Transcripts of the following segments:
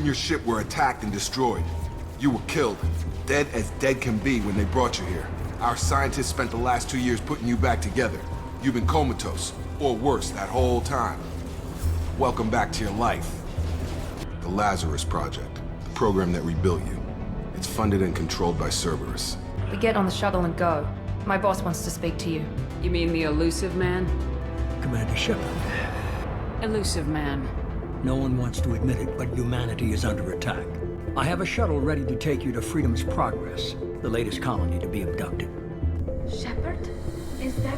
your ship were attacked and destroyed. You were killed, dead as dead can be when they brought you here. Our scientists spent the last 2 years putting you back together. You've been comatose, or worse, that whole time. Welcome back to your life. The Lazarus Project, the program that rebuilt you. It's funded and controlled by Cerberus. We get on the shuttle and go. My boss wants to speak to you. You mean the elusive man? Commander Shepard. Elusive man. No one wants to admit it, but humanity is under attack. I have a shuttle ready to take you to Freedom's Progress, the latest colony to be abducted. Shepard? Is that...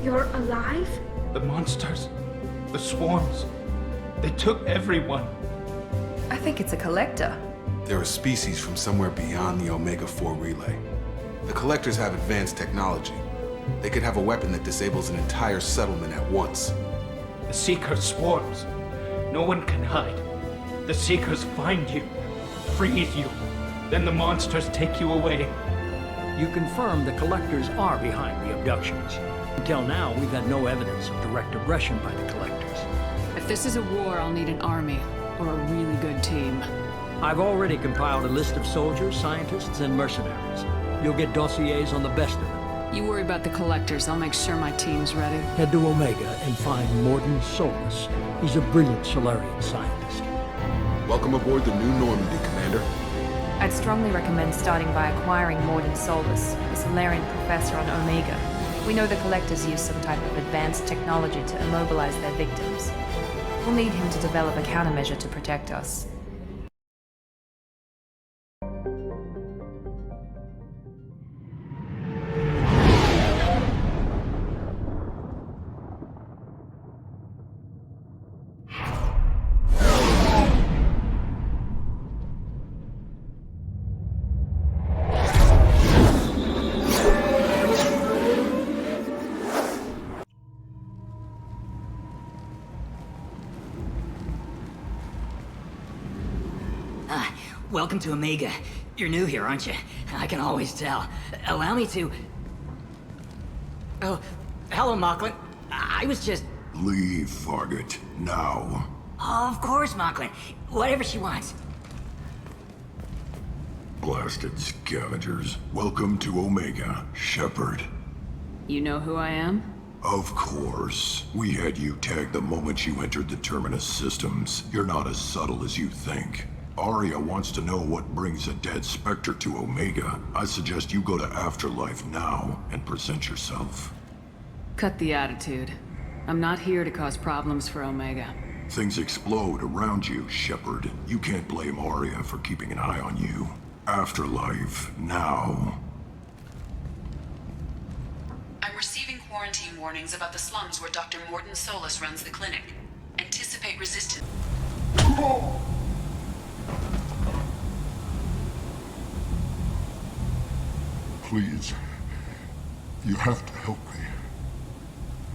You're alive? The monsters. The swarms. They took everyone. I think it's a collector. They're a species from somewhere beyond the Omega-4 relay. The Collectors have advanced technology. They could have a weapon that disables an entire settlement at once. The Seekers swarms. No one can hide. The Seekers find you, freeze you. Then the monsters take you away. You confirm the Collectors are behind the abductions. Until now, we've had no evidence of direct aggression by the Collectors. If this is a war, I'll need an army, or a really good team. I've already compiled a list of soldiers, scientists, and mercenaries. You'll get dossiers on the best of them. You worry about the Collectors, I'll make sure my team's ready. Head to Omega and find Mordin Solus. He's a brilliant Solarian scientist. Welcome aboard the new Normandy, Commander. I'd strongly recommend starting by acquiring Mordin Solus, the Solarian professor on Omega. We know the Collectors use some type of advanced technology to immobilize their victims. We'll need him to develop a countermeasure to protect us. Welcome to Omega. You're new here, aren't you? I can always tell. Allow me to... Oh, hello, Mocklin. I was just... Leave, Fargate. Now. Of course, Mocklin. Whatever she wants. Blasted scavengers. Welcome to Omega, Shepard. You know who I am? Of course. We had you tagged the moment you entered the Terminus systems. You're not as subtle as you think. Arya wants to know what brings a dead Spectre to Omega. I suggest you go to Afterlife now and present yourself. Cut the attitude. I'm not here to cause problems for Omega. Things explode around you, Shepard. You can't blame Arya for keeping an eye on you. Afterlife now. I'm receiving quarantine warnings about the slums where Dr. Mordin Solus runs the clinic. Anticipate resistance. Please. You have to help me.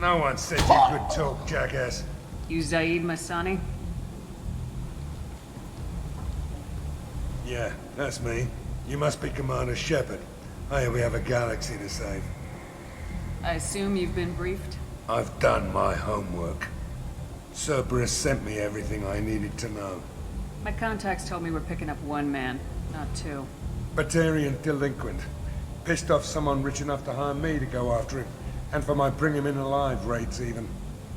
No one said you could talk, jackass. You Zaid Masani? Yeah, that's me. You must be Commander Shepard. Hey, we have a galaxy to save. I assume you've been briefed? I've done my homework. Cerberus sent me everything I needed to know. My contacts told me we're picking up one man, not two. Batarian delinquent. Pissed off someone rich enough to hire me to go after him. And for my bring him in alive rates even.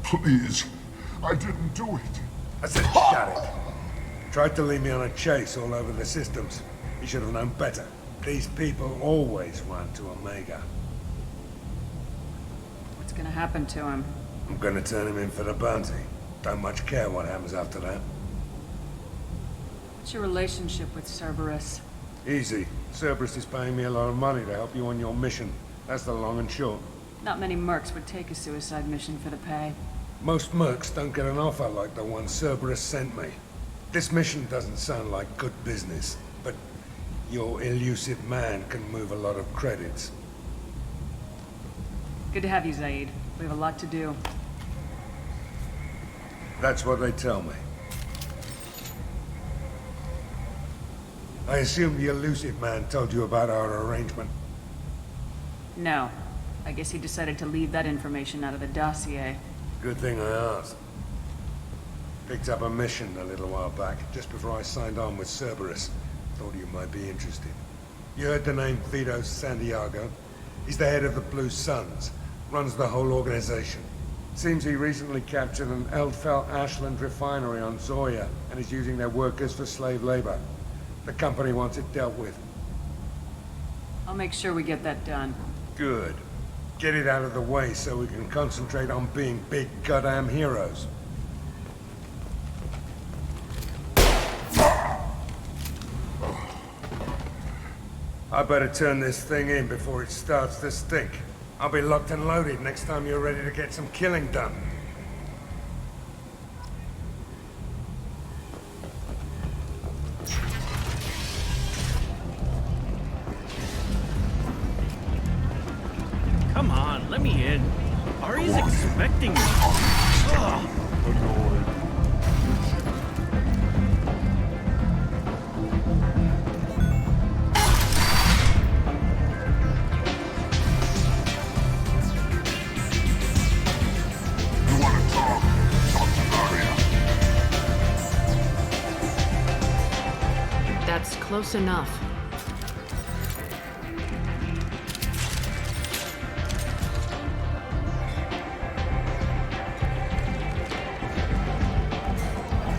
Please. I didn't do it. I said shut it. Tried to lead me on a chase all over the systems. He should have known better. These people always run to Omega. What's gonna happen to him? I'm gonna turn him in for the bounty. Don't much care what happens after that. What's your relationship with Cerberus? Easy. Cerberus is paying me a lot of money to help you on your mission. That's the long and short. Not many mercs would take a suicide mission for the pay. Most mercs don't get an offer like the one Cerberus sent me. This mission doesn't sound like good business, but your elusive man can move a lot of credits. Good to have you, Zaid. We have a lot to do. That's what they tell me. I assume the elusive man told you about our arrangement. No. I guess he decided to leave that information out of the dossier. Good thing I asked. Picked up a mission a little while back, just before I signed on with Cerberus. Thought you might be interested. You heard the name Vito Santiago? He's the head of the Blue Suns, runs the whole organization. Seems he recently captured an Eldfell Ashland refinery on Zoya and is using their workers for slave labor. The company wants it dealt with. I'll make sure we get that done. Good. Get it out of the way so we can concentrate on being big goddamn heroes. I better turn this thing in before it starts to stink. I'll be locked and loaded next time you're ready to get some killing done. Come on, let me in. Ari's expecting me. Ugh. Close enough.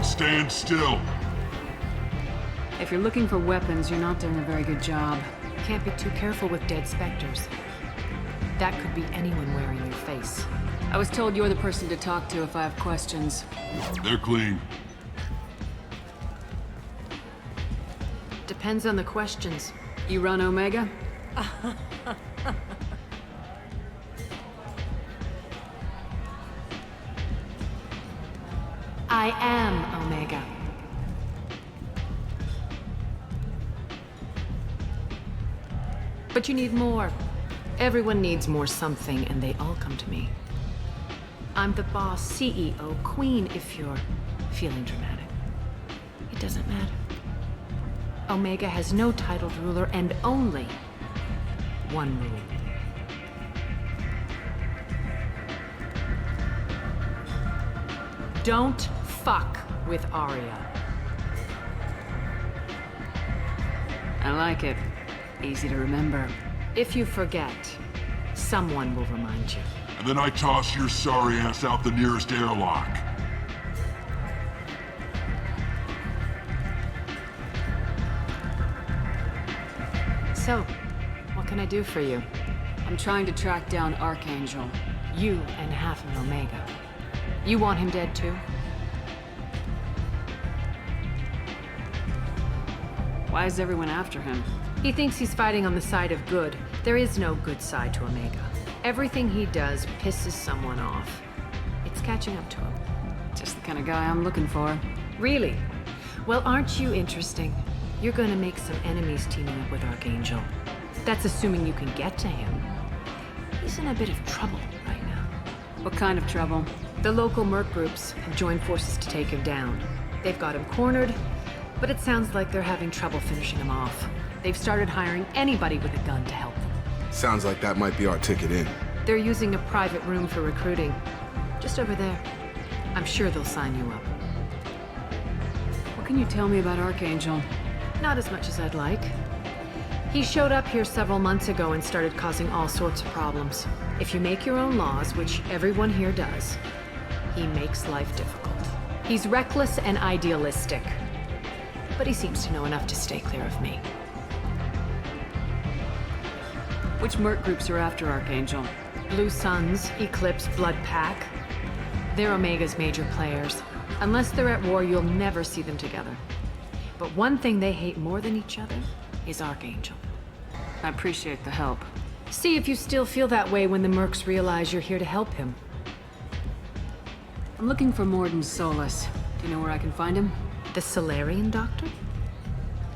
Stand still. If you're looking for weapons, you're not doing a very good job. Can't be too careful with dead specters. That could be anyone wearing your face. I was told you're the person to talk to if I have questions. They're clean. Depends on the questions. You run Omega? I am Omega. But you need more. Everyone needs more something, and they all come to me. I'm the boss, CEO, queen, if you're feeling dramatic. It doesn't matter. Omega has no titled ruler and only one rule. Don't fuck with Aria. I like it. Easy to remember. If you forget, someone will remind you. And then I toss your sorry ass out the nearest airlock. So, what can I do for you? I'm trying to track down Archangel. You and half of Omega. You want him dead too? Why is everyone after him? He thinks he's fighting on the side of good. There is no good side to Omega. Everything he does pisses someone off. It's catching up to him. Just the kind of guy I'm looking for. Really? Well, aren't you interesting? You're gonna make some enemies teaming up with Archangel. That's assuming you can get to him. He's in a bit of trouble right now. What kind of trouble? The local merc groups have joined forces to take him down. They've got him cornered, but it sounds like they're having trouble finishing him off. They've started hiring anybody with a gun to help them. Sounds like that might be our ticket in. They're using a private room for recruiting. Just over there. I'm sure they'll sign you up. What can you tell me about Archangel? Not as much as I'd like. He showed up here several months ago and started causing all sorts of problems. If you make your own laws, which everyone here does, he makes life difficult. He's reckless and idealistic. But he seems to know enough to stay clear of me. Which merc groups are after Archangel? Blue Suns, Eclipse, Blood Pack. They're Omega's major players. Unless they're at war, you'll never see them together. But one thing they hate more than each other is Archangel. I appreciate the help. See if you still feel that way when the mercs realize you're here to help him. I'm looking for Mordin Solus. Do you know where I can find him? The Solarian doctor?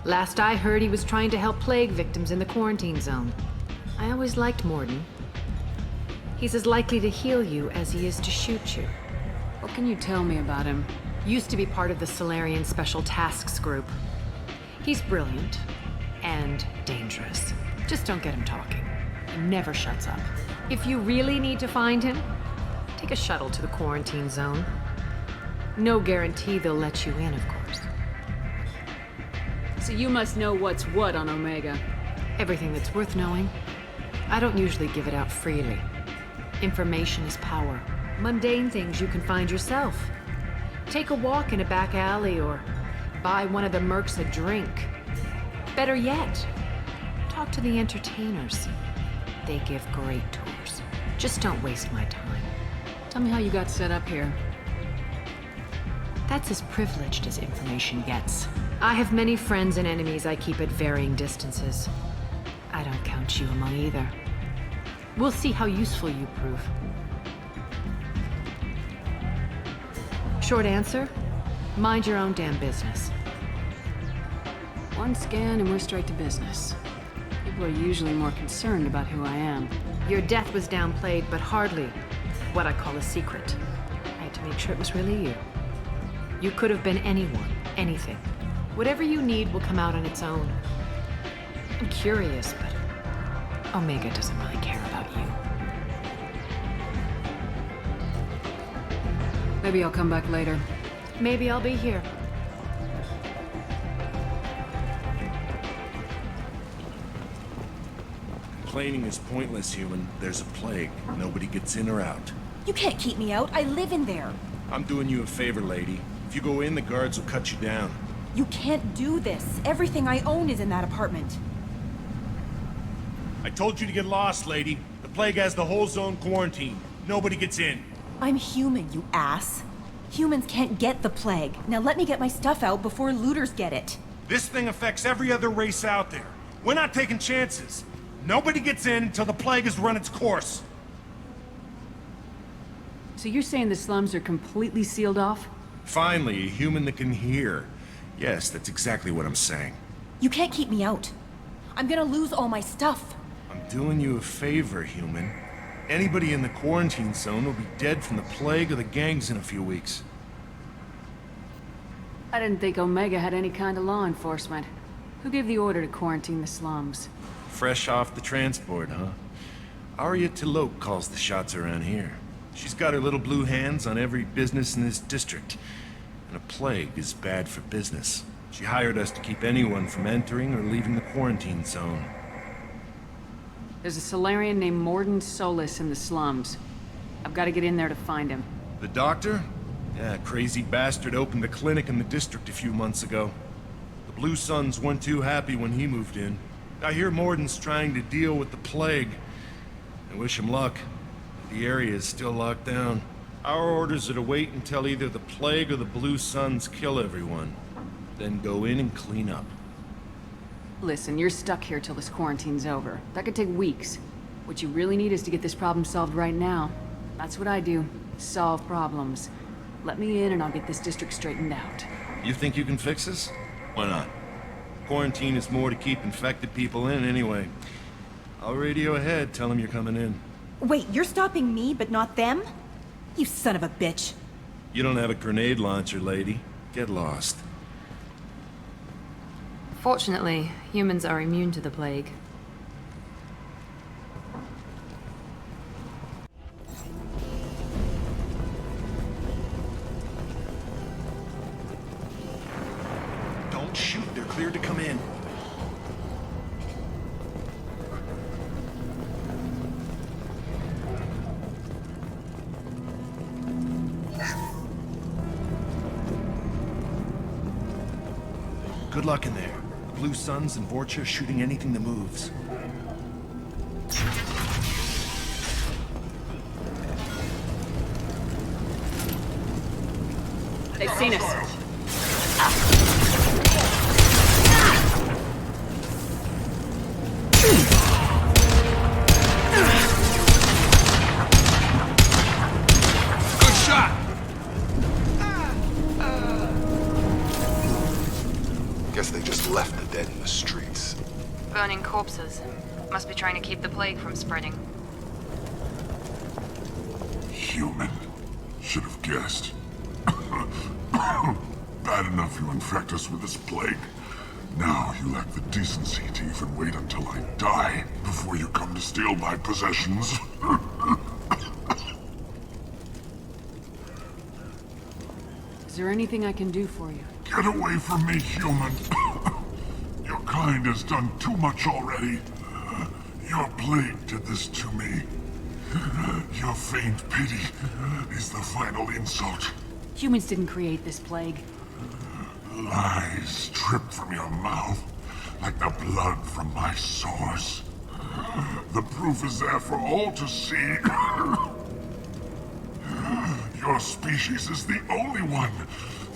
Last I heard, he was trying to help plague victims in the quarantine zone. I always liked Mordin. He's as likely to heal you as he is to shoot you. What can you tell me about him? Used to be part of the Solarian Special Tasks Group. He's brilliant and dangerous. Just don't get him talking. He never shuts up. If you really need to find him, take a shuttle to the quarantine zone. No guarantee they'll let you in, of course. So you must know what's what on Omega. Everything that's worth knowing. I don't usually give it out freely. Information is power. Mundane things you can find yourself. Take a walk in a back alley or buy one of the mercs a drink. Better yet, talk to the entertainers. They give great tours. Just don't waste my time. Tell me how you got set up here. That's as privileged as information gets. I have many friends and enemies I keep at varying distances. I don't count you among either. We'll see how useful you prove. Short answer? Mind your own damn business. One scan and we're straight to business. People are usually more concerned about who I am. Your death was downplayed, but hardly what I call a secret. I had to make sure it was really you. You could have been anyone, anything. Whatever you need will come out on its own. I'm curious, but Omega doesn't really care about you. Maybe I'll come back later. Maybe I'll be here. Complaining is pointless, human. There's a plague. Nobody gets in or out. You can't keep me out. I live in there. I'm doing you a favor, lady. If you go in, the guards will cut you down. You can't do this. Everything I own is in that apartment. I told you to get lost, lady. The plague has the whole zone quarantined. Nobody gets in. I'm human, you ass. Humans can't get the plague. Now let me get my stuff out before looters get it. This thing affects every other race out there. We're not taking chances. Nobody gets in until the plague has run its course. So you're saying the slums are completely sealed off? Finally, a human that can hear. Yes, that's exactly what I'm saying. You can't keep me out. I'm gonna lose all my stuff. I'm doing you a favor, human. Anybody in the quarantine zone will be dead from the plague or the gangs in a few weeks. I didn't think Omega had any kind of law enforcement. Who gave the order to quarantine the slums? Fresh off the transport, huh? Arya Tilok calls the shots around here. She's got her little blue hands on every business in this district. And a plague is bad for business. She hired us to keep anyone from entering or leaving the quarantine zone. There's a Solarian named Mordin Solus in the slums. I've got to get in there to find him. The doctor? Yeah, crazy bastard opened a clinic in the district a few months ago. The Blue Suns weren't too happy when he moved in. I hear Mordin's trying to deal with the plague. I wish him luck. The area is still locked down. Our orders are to wait until either the plague or the Blue Suns kill everyone. Then go in and clean up. Listen, you're stuck here till this quarantine's over. That could take weeks. What you really need is to get this problem solved right now. That's what I do. Solve problems. Let me in and I'll get this district straightened out. You think you can fix this? Why not? Quarantine is more to keep infected people in anyway. I'll radio ahead, tell them you're coming in. Wait, you're stopping me, but not them? You son of a bitch. You don't have a grenade launcher, lady. Get lost. Fortunately, humans are immune to the plague. Don't shoot, they're cleared to come in. Good luck in there. The Blue Suns and Vorcha shooting anything that moves. They've seen us. Good shot! Guess they just left the dead in the streets. Burning corpses. Must be trying to keep the plague from spreading. Human. Should have guessed. Bad enough you infect us with this plague. Now you lack the decency to even wait until I die before you come to steal my possessions. Is there anything I can do for you? Get away from me, human. Your kind has done too much already. Your plague did this to me. Your feigned pity is the final insult. Humans didn't create this plague. Lies drip from your mouth like the blood from my sores. The proof is there for all to see. Your species is the only one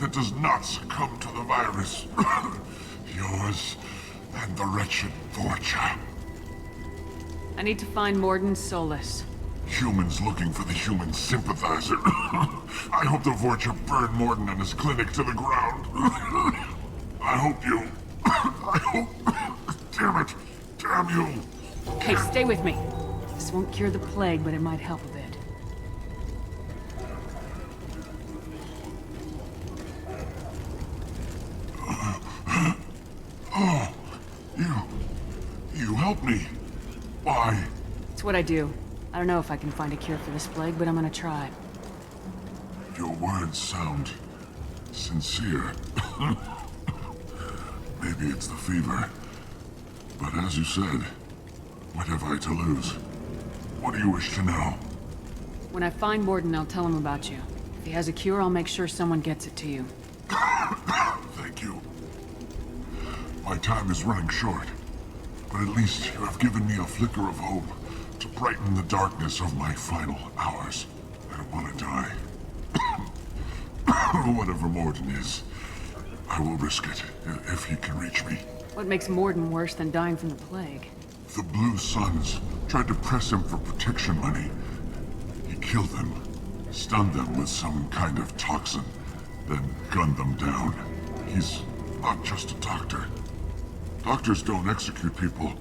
that does not succumb to the virus. Yours and the wretched Vorcha. I need to find Mordin Solus. Humans looking for the human sympathizer. I hope the Vorcha burn Mordin and his clinic to the ground. I hope you... I hope... Damn it! Damn you! Okay, stay with me. This won't cure the plague, but it might help a bit. Oh, you helped me. Why? It's what I do. I don't know if I can find a cure for this plague, but I'm gonna try. Your words sound sincere. Maybe it's the fever. But as you said, what have I to lose? What do you wish to know? When I find Mordin, I'll tell him about you. If he has a cure, I'll make sure someone gets it to you. Thank you. My time is running short, but at least you have given me a flicker of hope to brighten the darkness of my final hours. I don't want to die. Whatever Mordin is, I will risk it if he can reach me. What makes Mordin worse than dying from the plague? The Blue Suns tried to press him for protection money. He killed them, stunned them with some kind of toxin, then gunned them down. He's not just a doctor. Doctors don't execute people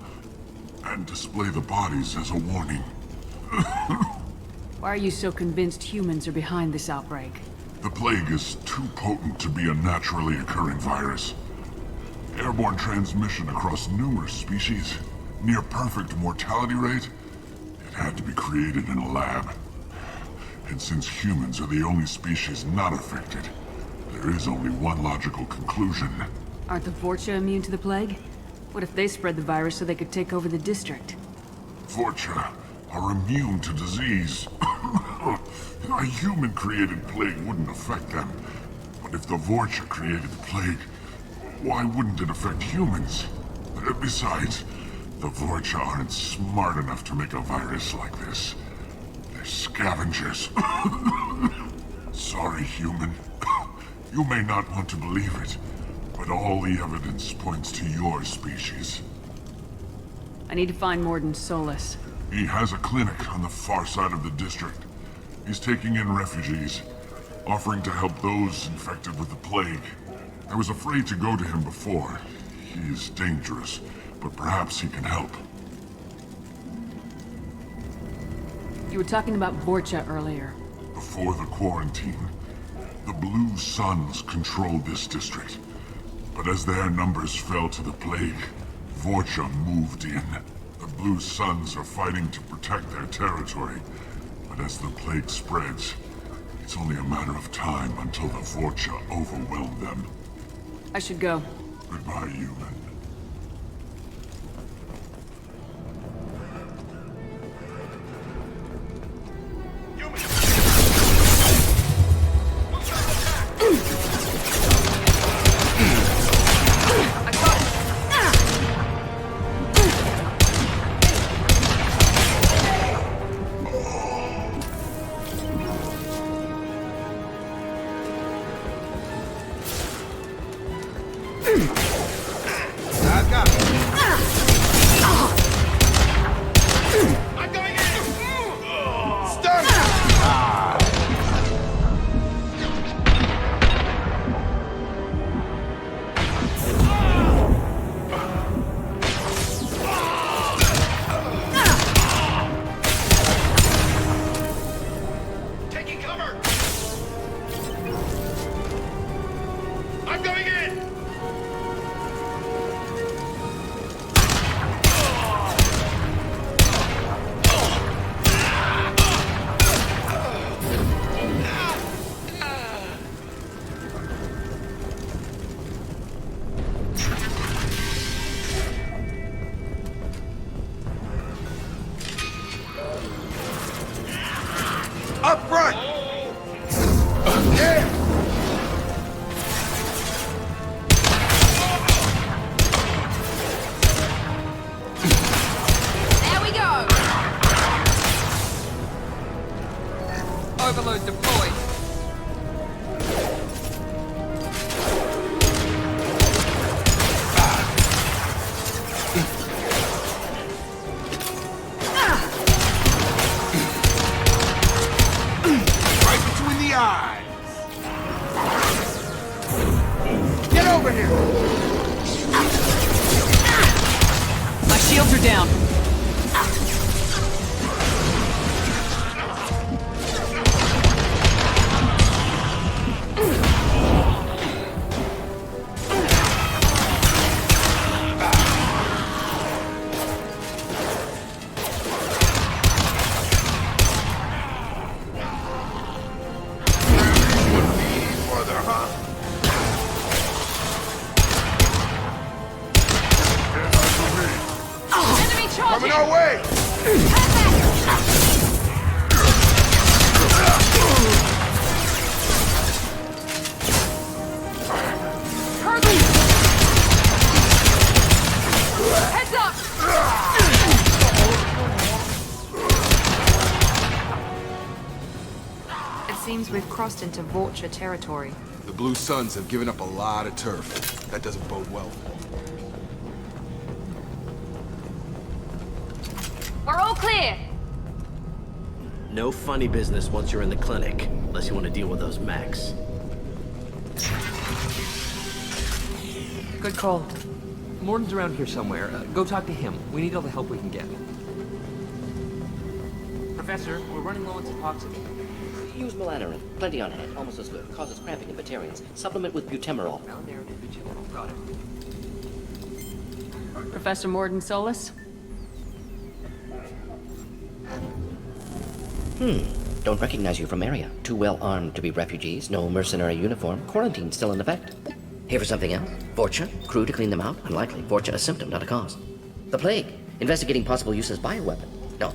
and display the bodies as a warning. Why are you so convinced humans are behind this outbreak? The plague is too potent to be a naturally occurring virus. Airborne transmission across numerous species, near perfect mortality rate. It had to be created in a lab. And since humans are the only species not affected, there is only one logical conclusion. Aren't the Vorcha immune to the plague? What if they spread the virus so they could take over the district? Vorcha are immune to disease. A human-created plague wouldn't affect them. But if the Vorcha created the plague, why wouldn't it affect humans? Besides, the Vorcha aren't smart enough to make a virus like this. They're scavengers. Sorry, human. You may not want to believe it, but all the evidence points to your species. I need to find Mordin Solus. He has a clinic on the far side of the district. He's taking in refugees, offering to help those infected with the plague. I was afraid to go to him before. He is dangerous, but perhaps he can help. You were talking about Vorcha earlier. Before the quarantine, the Blue Suns controlled this district. But as their numbers fell to the plague, Vorcha moved in. The Blue Suns are fighting to protect their territory. But as the plague spreads, it's only a matter of time until the Vorcha overwhelm them. I should go. Goodbye, human. Up front! Yeah! There we go! Overload deployed. Get over here! My shields are down. Coming our way! Heads up! It seems we've crossed into Vorcha territory. The Blue Suns have given up a lot of turf. That doesn't bode well. We're all clear! No funny business once you're in the clinic, unless you want to deal with those mechs. Good call. Mordin's around here somewhere. Go talk to him. We need all the help we can get. Professor, we're running low on Suboxone. Use melanorin. Plenty on hand. Almost as good. Causes cramping in Batarians. Supplement with butemerol. Melanorin and butemerol. Got it. Professor Mordin Solus? Don't recognize you from area. Too well armed to be refugees. No mercenary uniform. Quarantine still in effect. Here for something else? Vorcha? Crew to clean them out? Unlikely. Vorcha a symptom, not a cause. The plague? Investigating possible use as bioweapon. No.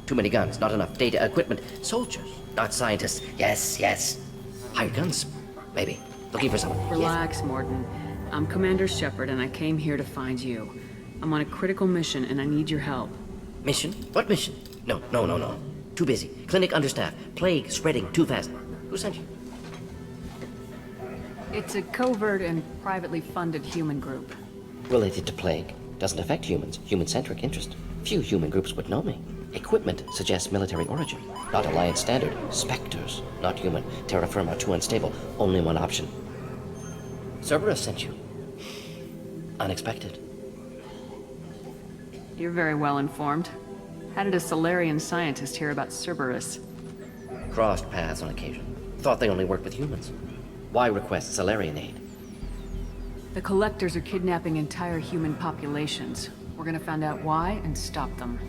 Too many guns, not enough data, equipment. Soldiers, not scientists. Yes. Hired guns? Maybe. Looking for someone. Relax, Mordin. I'm Commander Shepard, and I came here to find you. I'm on a critical mission, and I need your help. Mission? What mission? No. Too busy. Clinic understaffed. Plague spreading too fast. Who sent you? It's a covert and privately funded human group. Related to plague. Doesn't affect humans. Human-centric interest. Few human groups would know me. Equipment suggests military origin. Not Alliance standard. Spectres. Not human. Terra firma too unstable. Only one option. Cerberus sent you. Unexpected. You're very well informed. How did a Solarian scientist hear about Cerberus? Crossed paths on occasion. Thought they only worked with humans. Why request Solarian aid? The Collectors are kidnapping entire human populations. We're gonna find out why and stop them.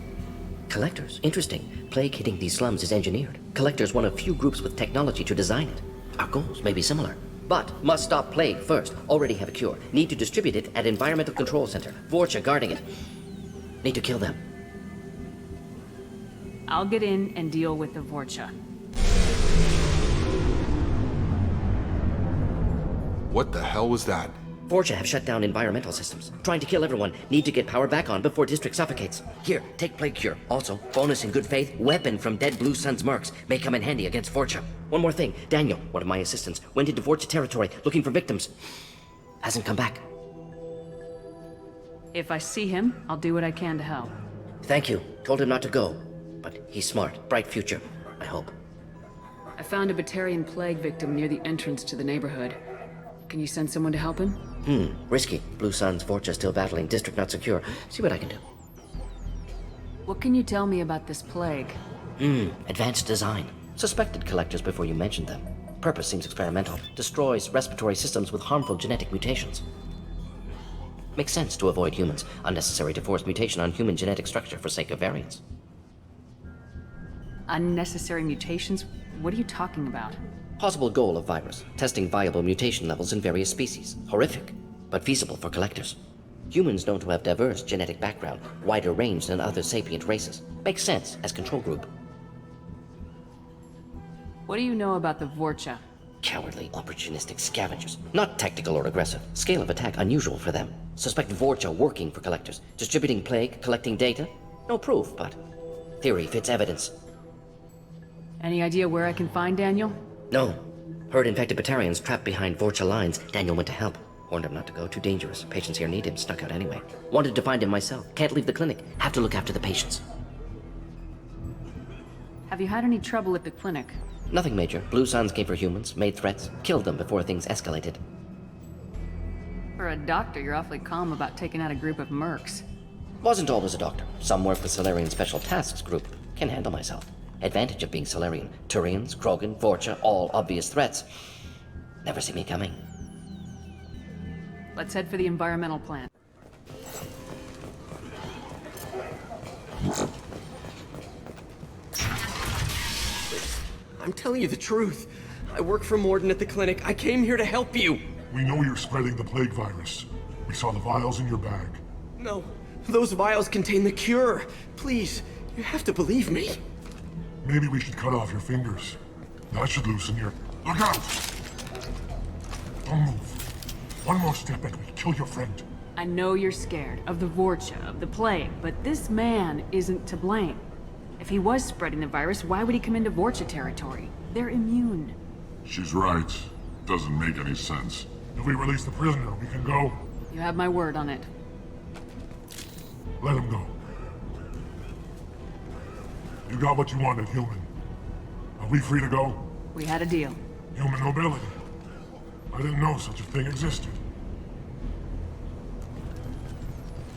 Collectors? Interesting. Plague hitting these slums is engineered. Collectors one of few groups with technology to design it. Our goals may be similar. But must stop plague first. Already have a cure. Need to distribute it at Environmental Control Center. Vorcha guarding it. Need to kill them. I'll get in and deal with the Vorcha. What the hell was that? Vorcha have shut down environmental systems. Trying to kill everyone. Need to get power back on before district suffocates. Here, take plague cure. Also, bonus in good faith, weapon from dead Blue Sun's mercs. May come in handy against Vorcha. One more thing. Daniel, one of my assistants, went into Vorcha territory looking for victims. Hasn't come back. If I see him, I'll do what I can to help. Thank you. Told him not to go. But he's smart. Bright future. I hope. I found a Batarian plague victim near the entrance to the neighborhood. Can you send someone to help him? Risky. Blue Sun's Vorcha still battling. District not secure. See what I can do. What can you tell me about this plague? Advanced design. Suspected collectors before you mentioned them. Purpose seems experimental. Destroys respiratory systems with harmful genetic mutations. Makes sense to avoid humans. Unnecessary to force mutation on human genetic structure for sake of variants. Unnecessary mutations? What are you talking about? Possible goal of virus. Testing viable mutation levels in various species. Horrific, but feasible for collectors. Humans known to have diverse genetic background, wider range than other sapient races. Makes sense as control group. What do you know about the Vorcha? Cowardly, opportunistic scavengers. Not tactical or aggressive. Scale of attack unusual for them. Suspect Vorcha working for collectors. Distributing plague, collecting data. No proof, but theory fits evidence. Any idea where I can find Daniel? No. Heard infected Batarians trapped behind Vorcha lines. Daniel went to help. Warned him not to go, too dangerous. Patients here need him, snuck out anyway. Wanted to find him myself. Can't leave the clinic. Have to look after the patients. Have you had any trouble at the clinic? Nothing major. Blue Suns came for humans, made threats, killed them before things escalated. For a doctor, you're awfully calm about taking out a group of mercs. Wasn't always a doctor. Some work with Solarian Special Tasks Group. Can handle myself. Advantage of being Solarian. Turians, Krogan, Vorcha, all obvious threats. Never see me coming. Let's head for the environmental plant. I'm telling you the truth. I work for Mordin at the clinic. I came here to help you. We know you're spreading the plague virus. We saw the vials in your bag. No, those vials contain the cure. Please, you have to believe me. Maybe we should cut off your fingers. That should loosen your... Look out! Don't move. One more step and we kill your friend. I know you're scared of the Vorcha, of the plague, but this man isn't to blame. If he was spreading the virus, why would he come into Vorcha territory? They're immune. She's right. Doesn't make any sense. If we release the prisoner, we can go. You have my word on it. Let him go. You got what you wanted, human. Are we free to go? We had a deal. Human nobility. I didn't know such a thing existed.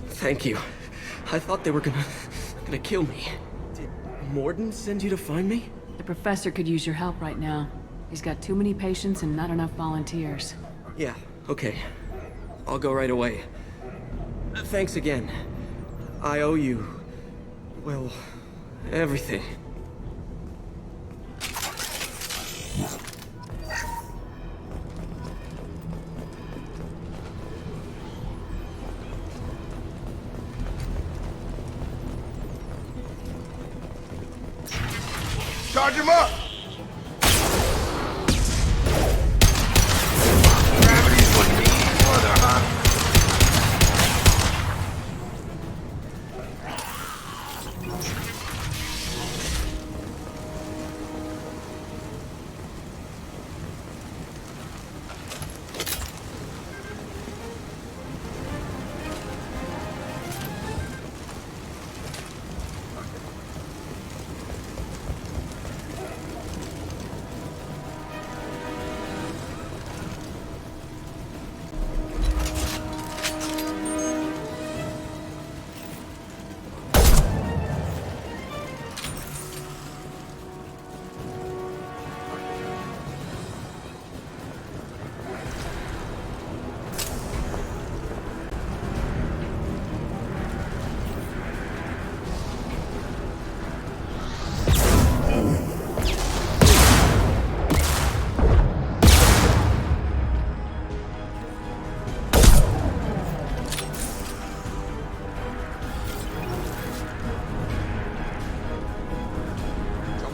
Thank you. I thought they were gonna kill me. Did Mordin send you to find me? The professor could use your help right now. He's got too many patients and not enough volunteers. Yeah, okay. I'll go right away. Thanks again. I owe you... well, everything. Charge him up! Gravity's what needs mother, huh?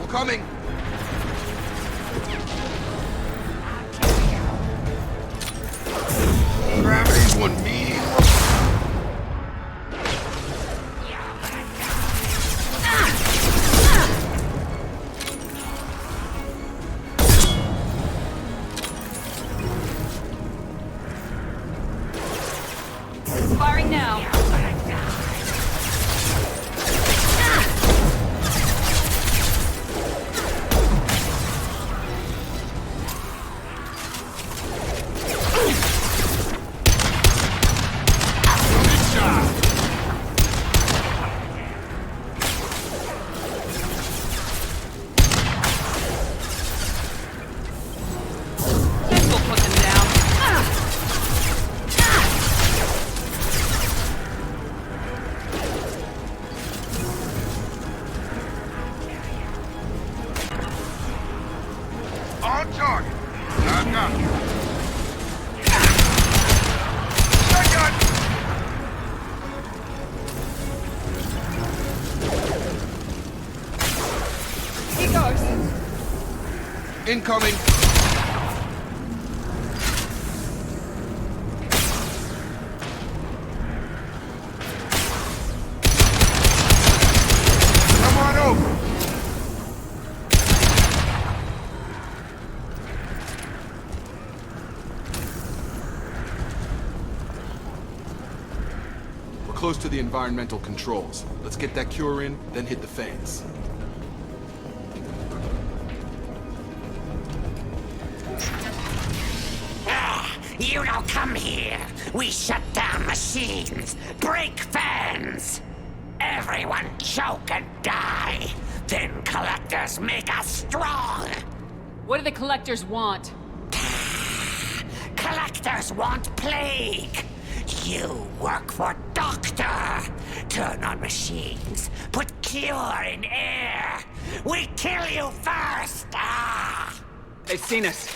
Coming! Gravity's one mean. Firing now. On target. I've got you. Shotgun! He goes. Incoming! Come on over! We're close to the environmental controls. Let's get that cure in, then hit the fans. You don't come here. We shut down machines, break fans. Everyone choke and die. Then collectors make us strong. What do the collectors want? Collectors want plague. You work for Doctor. Turn on machines. Put cure in air. We kill you first. Ah! They've seen us.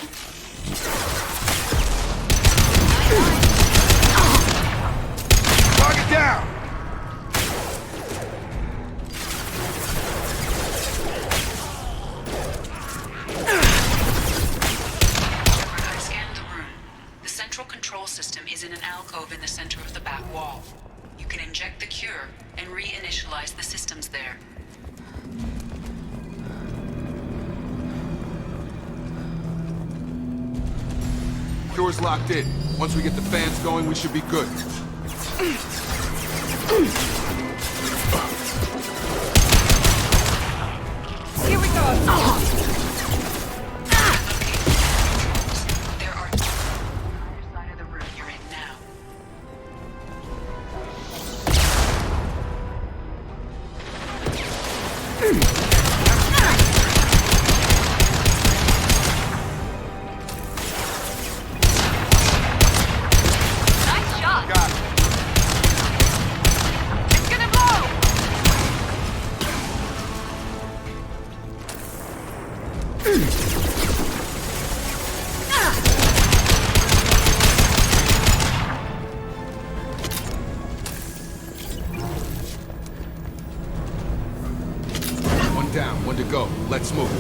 Target down! I scanned the room. The central control system is in an alcove in the center of the back wall. You can inject the cure and reinitialize the systems there. Cure's locked in. Once we get the fans going, we should be good. Here we go! There are two on either side of the room you're in now. Nice shot! Got it. It's gonna blow! One down, one to go. Let's move.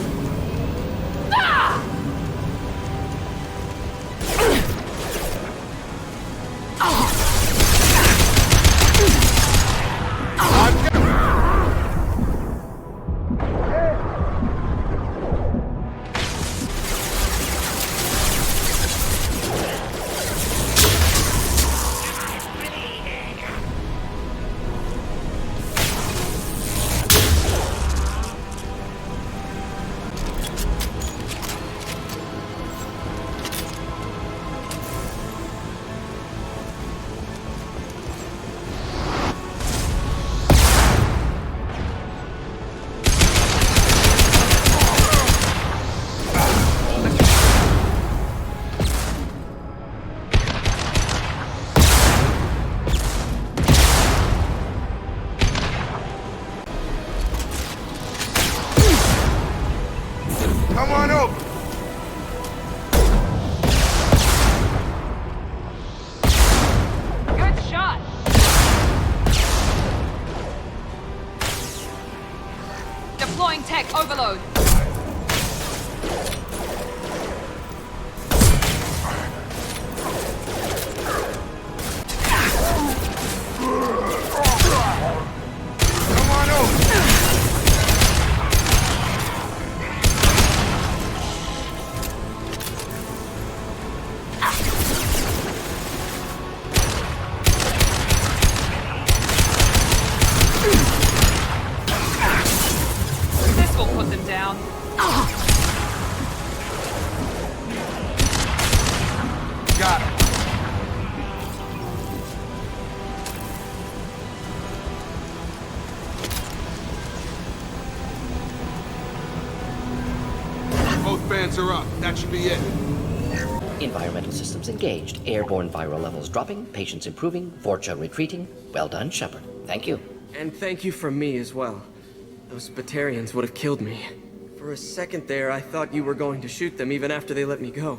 Come on over! Good shot! Deploying tech overload. Come on over! This will put them down. Got it. Both fans are up. That should be it. Environmental systems engaged. Airborne viral levels dropping. Patients improving. Vorcha retreating. Well done, Shepard. Thank you. And thank you from me as well. Those Batarians would have killed me. For a second there, I thought you were going to shoot them even after they let me go.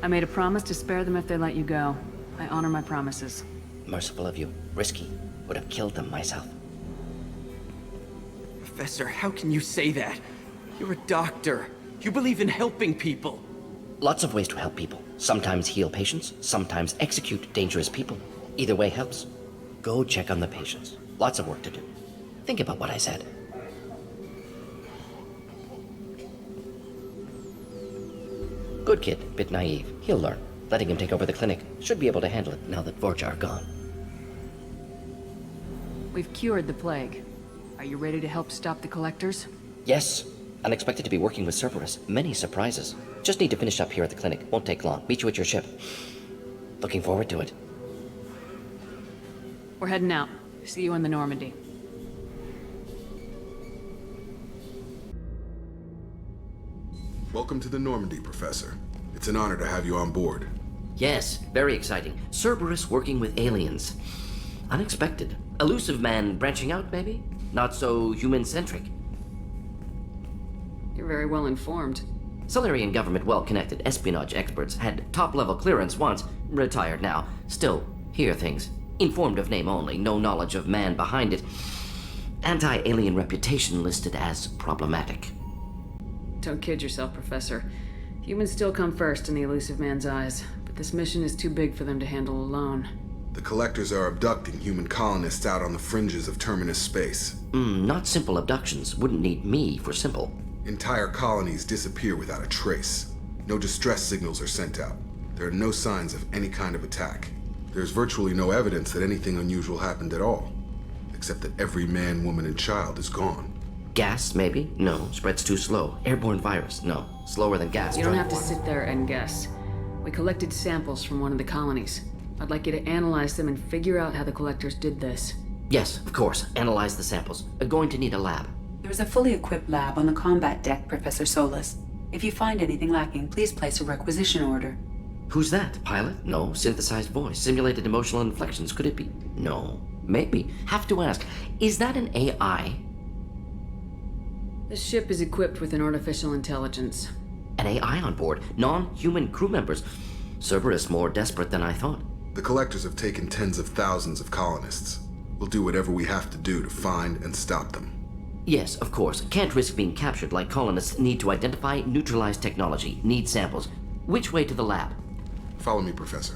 I made a promise to spare them if they let you go. I honor my promises. Merciful of you. Risky. Would have killed them myself. Professor, how can you say that? You're a doctor. You believe in helping people. Lots of ways to help people. Sometimes heal patients, sometimes execute dangerous people. Either way helps. Go check on the patients. Lots of work to do. Think about what I said. Good kid, bit naive. He'll learn. Letting him take over the clinic. Should be able to handle it now that Vorcha are gone. We've cured the plague. Are you ready to help stop the collectors? Yes. Unexpected to be working with Cerberus. Many surprises. Just need to finish up here at the clinic. Won't take long. Meet you at your ship. Looking forward to it. We're heading out. See you on the Normandy. Welcome to the Normandy, Professor. It's an honor to have you on board. Yes, very exciting. Cerberus working with aliens. Unexpected. Elusive man branching out, maybe? Not so human-centric. You're very well informed. Solarian government well-connected espionage experts had top-level clearance once, retired now. Still, hear things. Informed of name only, no knowledge of man behind it. Anti-alien reputation listed as problematic. Don't kid yourself, Professor. Humans still come first in the elusive man's eyes, but this mission is too big for them to handle alone. The Collectors are abducting human colonists out on the fringes of Terminus space. Not simple abductions. Wouldn't need me for simple. Entire colonies disappear without a trace. No distress signals are sent out. There are no signs of any kind of attack. There's virtually no evidence that anything unusual happened at all, except that every man, woman, and child is gone. Gas, maybe? No. Spreads too slow. Airborne virus? No. Slower than gas. You don't have to sit there and guess. We collected samples from one of the colonies. I'd like you to analyze them and figure out how the Collectors did this. Yes, of course. Analyze the samples. Going to need a lab. There's a fully equipped lab on the combat deck, Professor Solus. If you find anything lacking, please place a requisition order. Who's that? Pilot? No. Synthesized voice. Simulated emotional inflections. Could it be? No. Maybe. Have to ask. Is that an AI? The ship is equipped with an artificial intelligence. An AI on board? Non-human crew members? Cerberus more desperate than I thought. The Collectors have taken tens of thousands of colonists. We'll do whatever we have to do to find and stop them. Yes, of course. Can't risk being captured like colonists need to identify, neutralize technology, need samples. Which way to the lab? Follow me, Professor.